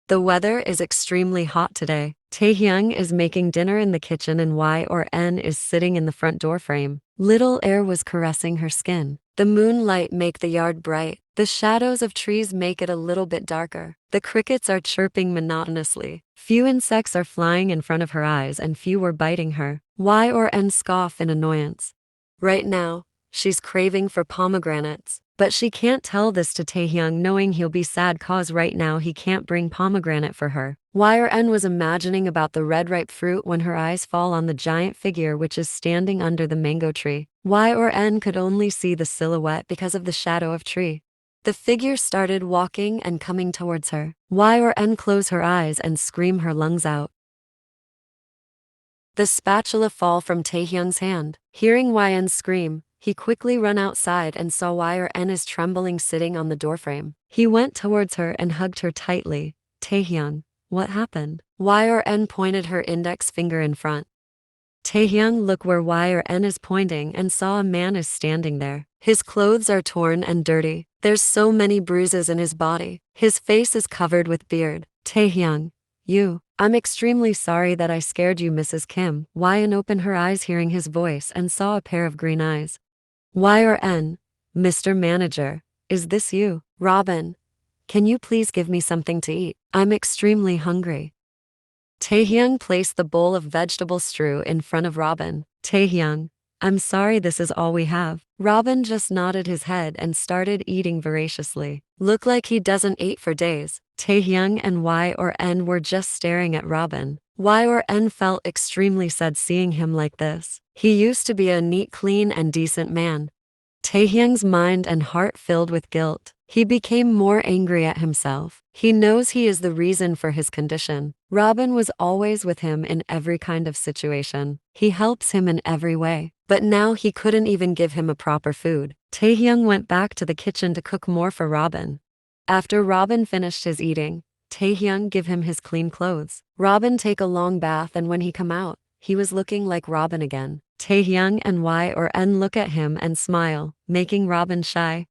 The weather is extremely hot today. Taehyung is making dinner in the kitchen and Y or N is sitting in the front door frame. Little air was caressing her skin. The moonlight make the yard bright. The shadows of trees make it a little bit darker. The crickets are chirping monotonously. Few insects are flying in front of her eyes and few were biting her. Y or N scoff in annoyance. Right now, she's craving for pomegranates. But she can't tell this to Taehyung knowing he'll be sad cause right now he can't bring pomegranate for her. Y or N was imagining about the red ripe fruit when her eyes fall on the giant figure which is standing under the mango tree. Y or N could only see the silhouette because of the shadow of tree. The figure started walking and coming towards her. Y or N closed her eyes and scream her lungs out. The spatula fall from Taehyung's hand. Hearing Y&'s scream, he quickly run outside and saw Y or N is trembling sitting on the doorframe. He went towards her and hugged her tightly. Taehyung, what happened? Y or N pointed her index finger in front. Taehyung looked where Y or N is pointing and saw a man is standing there. His clothes are torn and dirty. There's so many bruises in his body. His face is covered with beard. Taehyung, I'm extremely sorry that I scared you, Mrs. Kim. Y&N opened her eyes hearing his voice and saw a pair of green eyes. Y or N, Mr. Manager, is this you? Robin, can you please give me something to eat? I'm extremely hungry. Taehyung placed the bowl of vegetable stew in front of Robin. Taehyung, I'm sorry this is all we have. Robin just nodded his head and started eating voraciously. Look like he doesn't eat for days. Taehyung and Y or N were just staring at Robin. Y or N felt extremely sad seeing him like this. He used to be a neat, clean and decent man. Taehyung's mind and heart filled with guilt. He became more angry at himself. He knows he is the reason for his condition. Robin was always with him in every kind of situation. He helps him in every way. But now he couldn't even give him a proper food. Taehyung went back to the kitchen to cook more for Robin. After Robin finished his eating, Taehyung give him his clean clothes. Robin take a long bath and when he come out, he was looking like Robin again. Taehyung and Y or N look at him and smile, making Robin shy.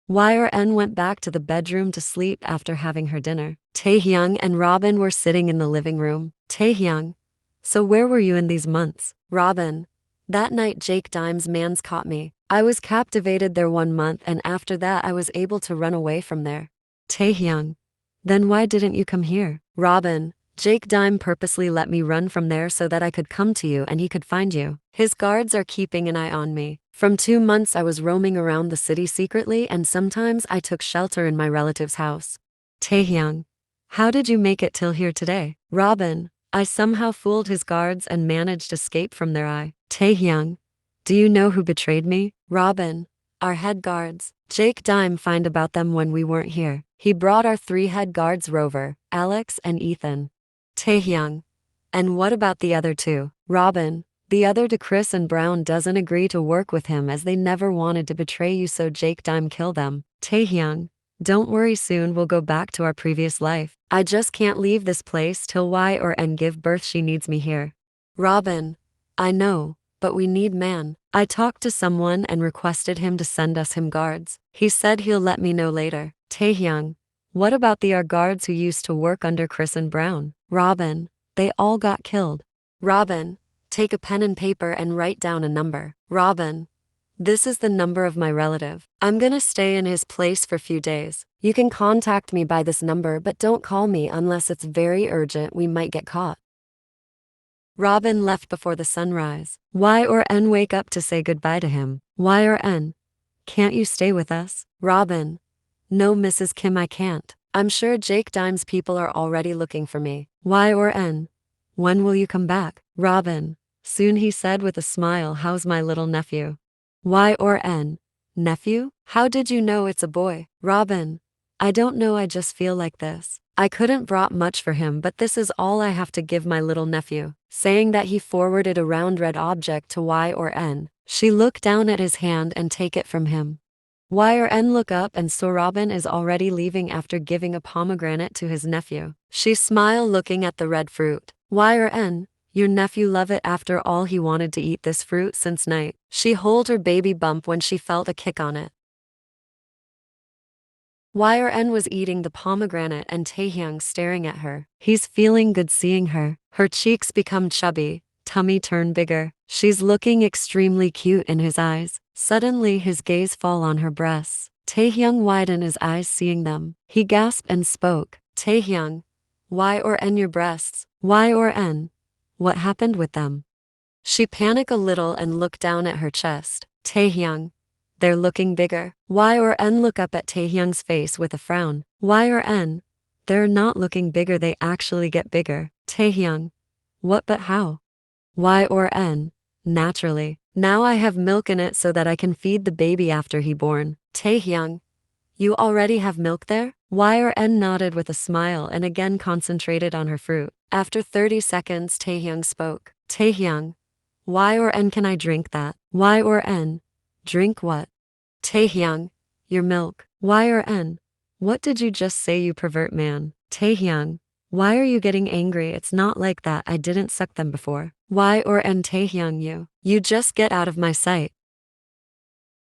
Y or N went back to the bedroom to sleep after having her dinner. Taehyung and Robin were sitting in the living room. Taehyung, so where were you in these months? Robin, that night Jake Dime's mans caught me. I was captivated there 1 month and after that I was able to run away from there. Taehyung, then why didn't you come here? Robin, Jake Dime purposely let me run from there so that I could come to you and he could find you. His guards are keeping an eye on me. From 2 months I was roaming around the city secretly and sometimes I took shelter in my relative's house. Taehyung, how did you make it till here today? Robin, I somehow fooled his guards and managed to escape from their eye. Taehyung, do you know who betrayed me? Robin, our head guards. Jake Dime find about them when we weren't here. He brought our 3 head guards Rover, Alex and Ethan. Taehyung, and what about the other 2? Robin, the other 2 Chris and Brown doesn't agree to work with him as they never wanted to betray you so Jake Dime kill them. Taehyung, don't worry soon we'll go back to our previous life. I just can't leave this place till Y or N give birth she needs me here. Robin, I know, but we need man. I talked to someone and requested him to send us him guards. He said he'll let me know later. Taehyung, what about the our guards who used to work under Chris and Brown? Robin, they all got killed. Robin, take a pen and paper and write down a number. Robin, this is the number of my relative. I'm gonna stay in his place for few days. You can contact me by this number but don't call me unless it's very urgent, we might get caught. Robin left before the sunrise. Y or N wake up to say goodbye to him. Y or N, can't you stay with us? Robin, no Mrs. Kim I can't. I'm sure Jake Dime's people are already looking for me. Y or N, when will you come back? Robin, soon he said with a smile, how's my little nephew? Y or N, nephew? How did you know it's a boy? Robin, I don't know I just feel like this. I couldn't brought much for him but this is all I have to give my little nephew. Saying that he forwarded a round red object to Y or N. She looked down at his hand and take it from him. Y or N look up and saw Robin is already leaving after giving a pomegranate to his nephew. She smiled looking at the red fruit. Y or N, your nephew love it after all he wanted to eat this fruit since night. She hold her baby bump when she felt a kick on it. YRN was eating the pomegranate and Taehyung staring at her. He's feeling good seeing her. Her cheeks become chubby, tummy turn bigger. She's looking extremely cute in his eyes. Suddenly his gaze fall on her breasts. Taehyung widened his eyes seeing them. He gasped and spoke. Taehyung, YRN your breasts? YRN? What happened with them? She panicked a little and looked down at her chest. Taehyung, they're looking bigger. YRN look up at Taehyung's face with a frown. YRN, they're not looking bigger, they actually get bigger. Taehyung, what but how? YRN, naturally. Now I have milk in it so that I can feed the baby after he born. Taehyung, you already have milk there? YRN nodded with a smile and again concentrated on her fruit. After 30 seconds Taehyung spoke. Taehyung, YRN can I drink that? YRN, drink what? Taehyung, your milk. YRN, what did you just say you pervert man? Taehyung, why are you getting angry? It's not like that, I didn't suck them before. YRN Taehyung you just get out of my sight.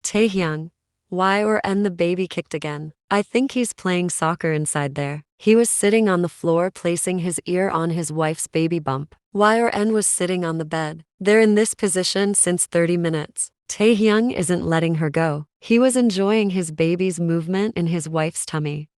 Taehyung, YRN the baby kicked again. I think he's playing soccer inside there. He was sitting on the floor placing his ear on his wife's baby bump. YRN was sitting on the bed. They're in this position since 30 minutes. Taehyung isn't letting her go. He was enjoying his baby's movement in his wife's tummy.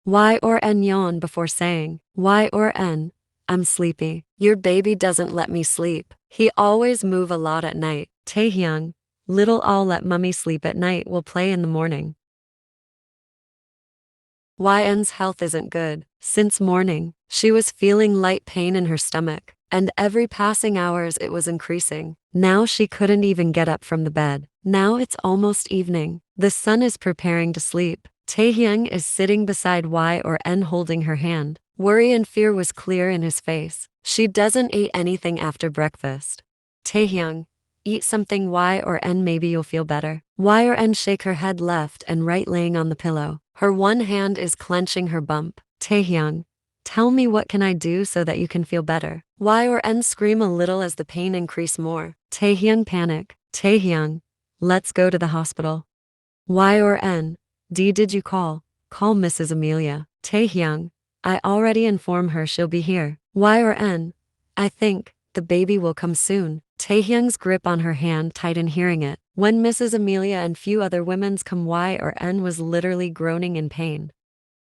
YRN yawned before saying, YRN, I'm sleepy. Your baby doesn't let me sleep. He always move a lot at night. Taehyung, little I'll let mummy sleep at night, we'll play in the morning. YN's health isn't good. Since morning, she was feeling light pain in her stomach, and every passing hours it was increasing. Now she couldn't even get up from the bed. Now it's almost evening. The sun is preparing to sleep. Taehyung is sitting beside YRN holding her hand. Worry and fear was clear in his face. She doesn't eat anything after breakfast. Taehyung, eat something YRN, maybe you'll feel better. YRN shake her head left and right laying on the pillow. Her one hand is clenching her bump. Taehyung, tell me what can I do so that you can feel better? YRN scream a little as the pain increase more. Taehyung panic. Taehyung, let's go to the hospital. YRN, did you call? Call Mrs. Amelia. Taehyung, I already informed her she'll be here. YRN, I think the baby will come soon. Taehyung's grip on her hand tightened hearing it. When Mrs. Amelia and few other women's come, YRN was literally groaning in pain.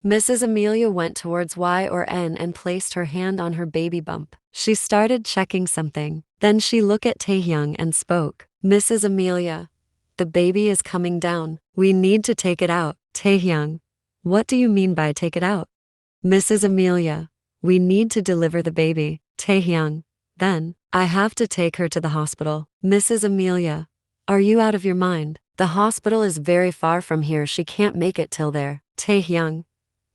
Mrs. Amelia went towards YRN and placed her hand on her baby bump. She started checking something. Then she looked at Taehyung and spoke. Mrs. Amelia, the baby is coming down. We need to take it out. Taehyung, what do you mean by take it out? Mrs. Amelia, we need to deliver the baby. Taehyung, then, I have to take her to the hospital. Mrs. Amelia, are you out of your mind? The hospital is very far from here, she can't make it till there. Taehyung,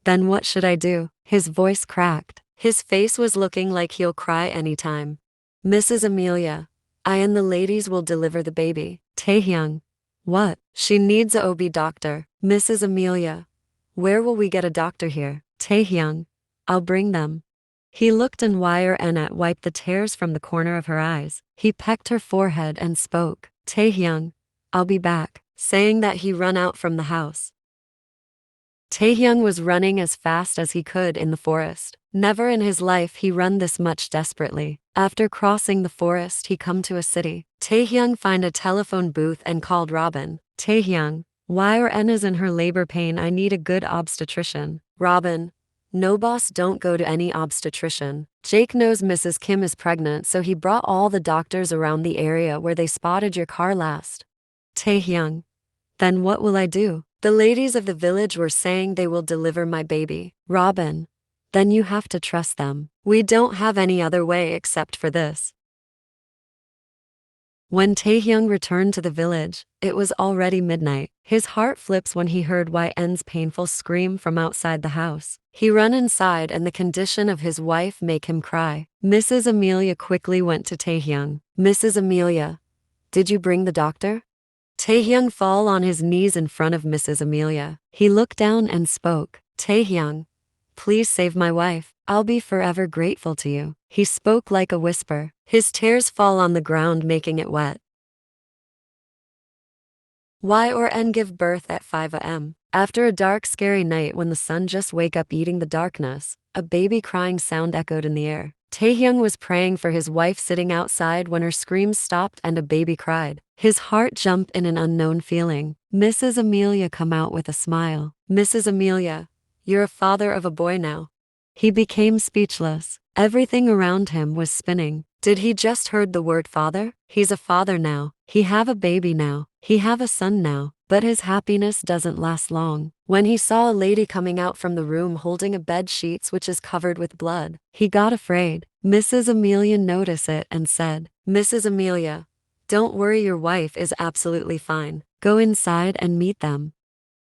then what should I do? His voice cracked. His face was looking like he'll cry anytime. Mrs. Amelia, I and the ladies will deliver the baby. Taehyung, what? She needs a OB doctor. Mrs. Amelia, where will we get a doctor here? Taehyung, I'll bring them. He looked and YRN wiped the tears from the corner of her eyes. He pecked her forehead and spoke. Taehyung, I'll be back. Saying that he ran out from the house. Taehyung was running as fast as he could in the forest. Never in his life he run this much desperately. After crossing the forest he come to a city. Taehyung find a telephone booth and called Robin. Taehyung, YRN is in her labor pain, I need a good obstetrician. Robin, no boss, don't go to any obstetrician. Jake knows Mrs. Kim is pregnant, so he brought all the doctors around the area where they spotted your car last. Taehyung, then what will I do? The ladies of the village were saying they will deliver my baby. Robin, then you have to trust them. We don't have any other way except for this. When Taehyung returned to the village, it was already midnight. His heart flips when he heard YN's painful scream from outside the house. He ran inside and the condition of his wife make him cry. Mrs. Amelia quickly went to Taehyung. Mrs. Amelia, did you bring the doctor? Taehyung fall on his knees in front of Mrs. Amelia. He looked down and spoke. Taehyung, please save my wife. I'll be forever grateful to you. He spoke like a whisper. His tears fall on the ground making it wet. YRN give birth at 5 a.m. After a dark, scary night when the sun just wake up eating the darkness, a baby crying sound echoed in the air. Taehyung was praying for his wife sitting outside when her screams stopped and a baby cried. His heart jumped in an unknown feeling. Mrs. Amelia come out with a smile. Mrs. Amelia, you're a father of a boy now. He became speechless. Everything around him was spinning. Did he just heard the word father? He's a father now. He have a baby now. He have a son now. But his happiness doesn't last long. When he saw a lady coming out from the room holding a bed sheets which is covered with blood, he got afraid. Mrs. Amelia noticed it and said, Mrs. Amelia, don't worry, your wife is absolutely fine. Go inside and meet them.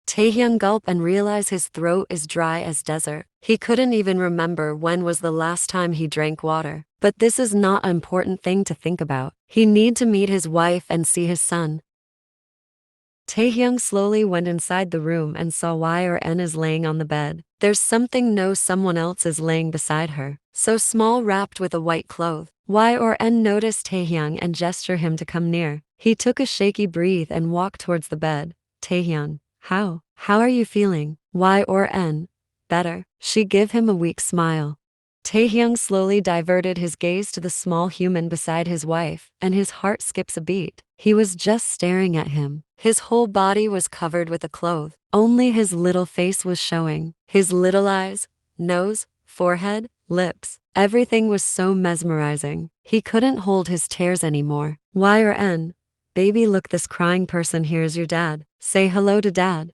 Taehyung gulped and realized his throat is dry as desert. He couldn't even remember when was the last time he drank water. But this is not an important thing to think about. He need to meet his wife and see his son. Taehyung slowly went inside the room and saw Yn is laying on the bed. There's something no someone else is laying beside her. So small wrapped with a white cloth. Yn noticed Taehyung and gestured him to come near. He took a shaky breath and walked towards the bed. Taehyung, how are you feeling? Yn, better. She gave him a weak smile. Taehyung slowly diverted his gaze to the small human beside his wife, and his heart skips a beat. He was just staring at him. His whole body was covered with a cloth. Only his little face was showing. His little eyes, nose, forehead, lips. Everything was so mesmerizing. He couldn't hold his tears anymore. Yn, baby, look, this crying person here is your dad. Say hello to dad.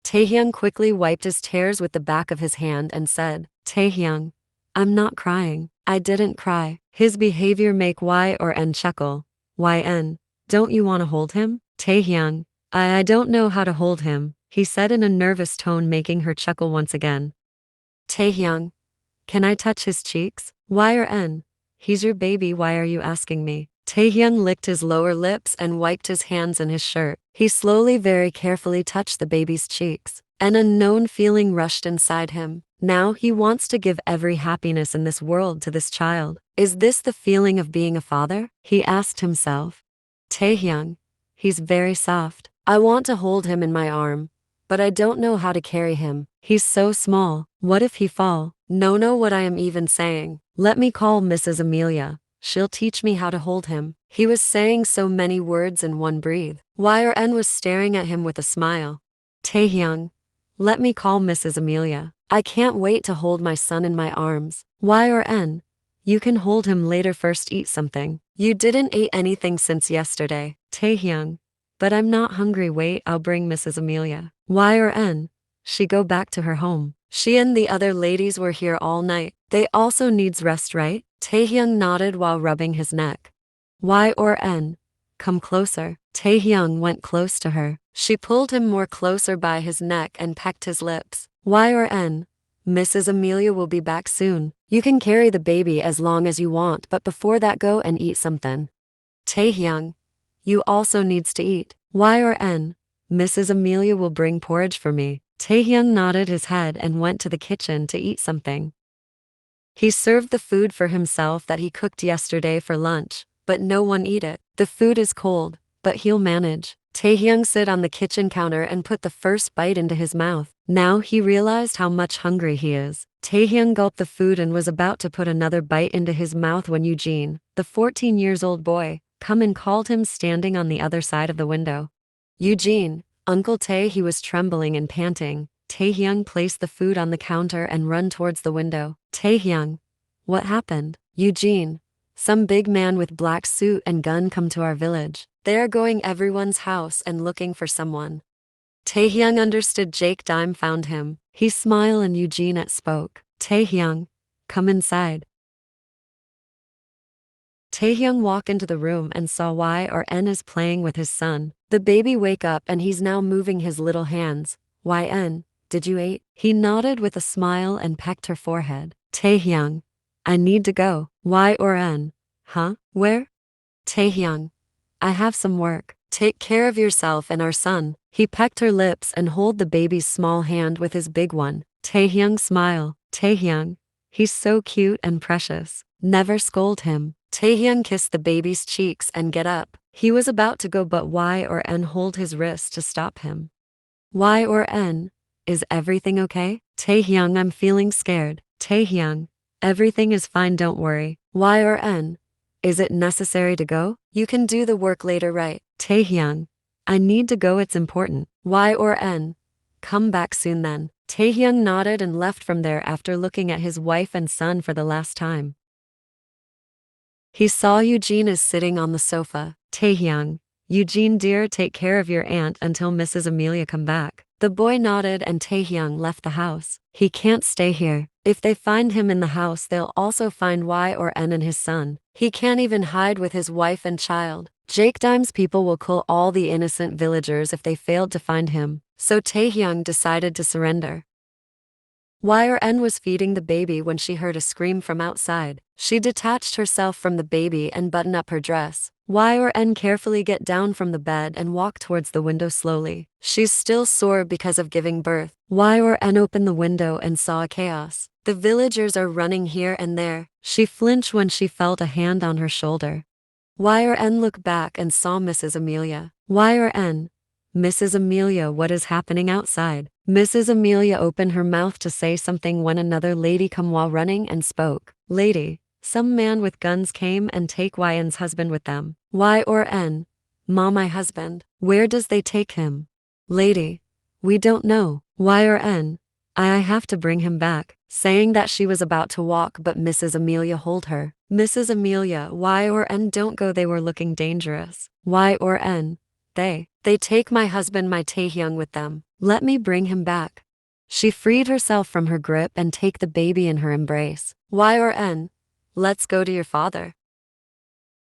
Taehyung quickly wiped his tears with the back of his hand and said, Taehyung, I'm not crying. I didn't cry. His behavior make Yn chuckle. Yn, don't you want to hold him? Taehyung, I don't know how to hold him, he said in a nervous tone, making her chuckle once again. Taehyung, can I touch his cheeks? Yn, he's your baby, why are you asking me? Taehyung licked his lower lips and wiped his hands in his shirt. He slowly, very carefully touched the baby's cheeks. An unknown feeling rushed inside him. Now he wants to give every happiness in this world to this child. Is this the feeling of being a father? He asked himself. Taehyung, he's very soft. I want to hold him in my arm, but I don't know how to carry him. He's so small. What if he fall? No, what I am even saying. Let me call Mrs. Amelia. She'll teach me how to hold him. He was saying so many words in one breath. Yn was staring at him with a smile. Taehyung, let me call Mrs. Amelia. I can't wait to hold my son in my arms. Yn, you can hold him later, first eat something. You didn't eat anything since yesterday. Taehyung, but I'm not hungry, wait, I'll bring Mrs. Amelia. Yn, she go back to her home. She and the other ladies were here all night. They also needs rest, right? Taehyung nodded while rubbing his neck. Yn, come closer. Taehyung went close to her. She pulled him more closer by his neck and pecked his lips. Yn, Mrs. Amelia will be back soon. You can carry the baby as long as you want, but before that go and eat something. Taehyung, you also needs to eat. Yn, Mrs. Amelia will bring porridge for me. Taehyung nodded his head and went to the kitchen to eat something. He served the food for himself that he cooked yesterday for lunch, but no one eat it. The food is cold, but he'll manage. Taehyung sit on the kitchen counter and put the first bite into his mouth. Now he realized how much hungry he is. Taehyung gulped the food and was about to put another bite into his mouth when Eugene, the 14-year-old boy, come and called him, standing on the other side of the window. Eugene, Uncle Tae. He was trembling and panting. Taehyung placed the food on the counter and run towards the window. Taehyung, what happened? Eugene, some big man with black suit and gun come to our village. They are going everyone's house and looking for someone. Taehyung understood. Jake Dime found him. He smiled and Eugene spoke. Taehyung, come inside. Taehyung walked into the room and saw Yn is playing with his son. The baby wake up and he's now moving his little hands. Yn, did you eat? He nodded with a smile and pecked her forehead. Taehyung, I need to go. Yn, huh? Where? Taehyung, I have some work. Take care of yourself and our son. He pecked her lips and hold the baby's small hand with his big one. Taehyung smiled. Taehyung, he's so cute and precious. Never scold him. Taehyung kissed the baby's cheeks and get up. He was about to go, but Yn hold his wrist to stop him. Y or N? Is everything okay? Taehyung, I'm feeling scared. Taehyung, everything is fine, don't worry. Y or N? Is it necessary to go? You can do the work later, right? Taehyung, I need to go, it's important. Y or N? Come back soon then. Taehyung nodded and left from there after looking at his wife and son for the last time. He saw Eugene is sitting on the sofa. Taehyung, Eugene dear, take care of your aunt until Mrs. Amelia come back. The boy nodded and Taehyung left the house. He can't stay here. If they find him in the house, they'll also find Y or N and his son. He can't even hide with his wife and child. Jake Dime's people will kill all the innocent villagers if they failed to find him. So Taehyung decided to surrender. Y or N was feeding the baby when she heard a scream from outside. She detached herself from the baby and buttoned up her dress. Y or N carefully get down from the bed and walk towards the window slowly. She's still sore because of giving birth. Y or N opened the window and saw a chaos. The villagers are running here and there. She flinched when she felt a hand on her shoulder. Y or N looked back and saw Mrs. Amelia. Y or N? Mrs. Amelia, what is happening outside? Mrs. Amelia opened her mouth to say something when another lady come while running and spoke. Lady, some man with guns came and take Y&'s husband with them. Y or N? Ma, my husband. Where does they take him? Lady, we don't know. Y or N? I have to bring him back. Saying that she was about to walk, but Mrs. Amelia hold her. Mrs. Amelia, Y or N, don't go, they were looking dangerous. Y or N? They take my husband, my Taehyung, with them. Let me bring him back. She freed herself from her grip and take the baby in her embrace. Y or N? Let's go to your father.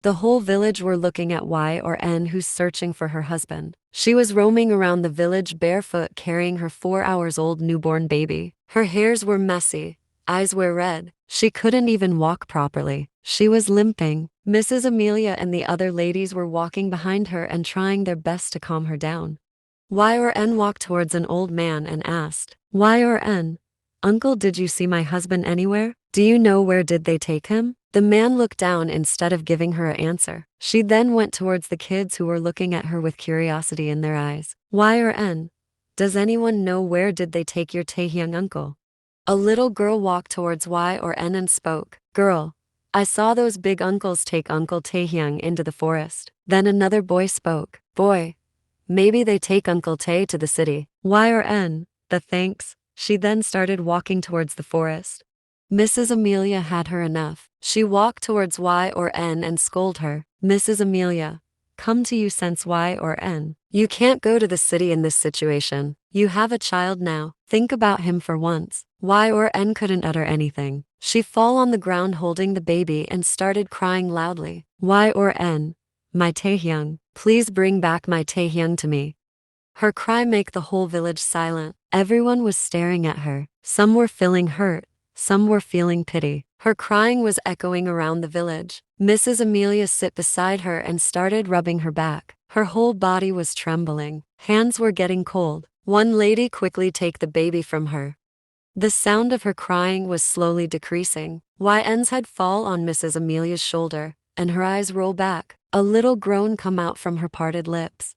The whole village were looking at Y or N, who's searching for her husband. She was roaming around the village barefoot, carrying her 4-hour-old newborn baby. Her hairs were messy, eyes were red. She couldn't even walk properly. She was limping. Mrs. Amelia and the other ladies were walking behind her and trying their best to calm her down. Y or N walked towards an old man and asked, Y or N? Uncle, did you see my husband anywhere? Do you know where did they take him? The man looked down instead of giving her an answer. She then went towards the kids who were looking at her with curiosity in their eyes. Y or N? Does anyone know where did they take your Taehyung uncle? A little girl walked towards Y or N and spoke. Girl, I saw those big uncles take Uncle Taehyung into the forest. Then another boy spoke. Boy, maybe they take Uncle Tae to the city. Y or N? The thanks. She then started walking towards the forest. Mrs. Amelia had her enough. She walked towards Y or N and scolded her. Mrs. Amelia, come to you sense, Y or N. You can't go to the city in this situation. You have a child now. Think about him for once. Y or N couldn't utter anything. She fell on the ground holding the baby and started crying loudly. Y or N? My Taehyung, please bring back my Taehyung to me. Her cry made the whole village silent. Everyone was staring at her. Some were feeling hurt. Some were feeling pity. Her crying was echoing around the village. Mrs. Amelia sat beside her and started rubbing her back. Her whole body was trembling. Hands were getting cold. One lady quickly take the baby from her. The sound of her crying was slowly decreasing. YN's head fall on Mrs. Amelia's shoulder, and her eyes roll back. A little groan come out from her parted lips.